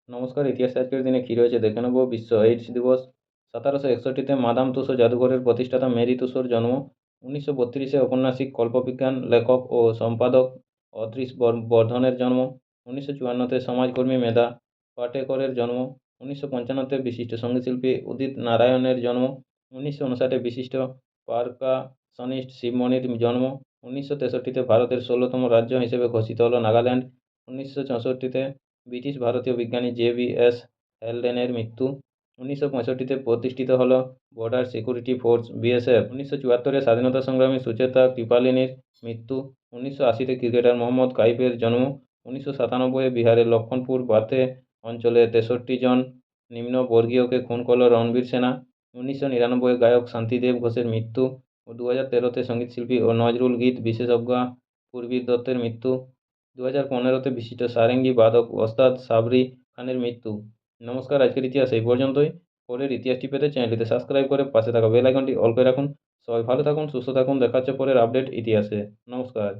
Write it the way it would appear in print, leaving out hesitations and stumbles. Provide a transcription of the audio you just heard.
নমস্কার, ইতিহাসে আজকের দিনে কী রয়েছে দেখে নেব। বিশ্ব এইডস দিবস। 1761-তে মাদাম তুসো জাদুঘরের প্রতিষ্ঠাতা মেরি তুসোর জন্ম। 1932-এ ঔপন্যাসিক, কল্পবিজ্ঞান লেখক ও সম্পাদক অদৃশ বর্ধনের জন্ম। 1954-তে সমাজকর্মী মেধা পাটেকরের জন্ম। 1955-তে বিশিষ্ট সঙ্গীতশিল্পী উদিত নারায়ণের জন্ম। 1959-এ বিশিষ্ট পারকাশনিস্ট শিবমণির জন্ম। 1963-তে ভারতের 16তম রাজ্য হিসেবে ঘোষিত হল নাগাল্যান্ড। 1964-তে ব্রিটিশ ভারতীয় বিজ্ঞানী জে.বি.এস. হ্যালডেনের মৃত্যু। 1965-তে প্রতিষ্ঠিত হল বর্ডার সিকিউরিটি ফোর্স বিএসএফ। 1974-এ স্বাধীনতা সংগ্রামী সুচেতা কৃপালিনীর মৃত্যু। 1980-তে ক্রিকেটার মোহাম্মদ কাইফের জন্ম। 1997-এ বিহারের লক্ষণপুর বাতে অঞ্চলে 63 জন নিম্নবর্গীয়কে খুন করল রণবীর সেনা। 1999-এ গায়ক শান্তিদেব ঘোষের মৃত্যু ও 2013-তে সঙ্গীতশিল্পী ও নজরুল গীত বিশেষজ্ঞা পূর্বীর দত্তের মৃত্যু। 2015-তে বিশিষ্ট সারেঙ্গি বাদক ওস্তাদ সাবরি খানের মৃত্যু। নমস্কার, আজকের ইতিহাস এই পর্যন্তই। পরের ইতিহাসটি পেতে চ্যানেলটিতে সাবস্ক্রাইব করে পাশে থাকা বেল আইকনটি অল করে রাখুন। সবাই ভালো থাকুন, সুস্থ থাকুন। দেখা হচ্ছে পরের আপডেট ইতিহাসে। নমস্কার।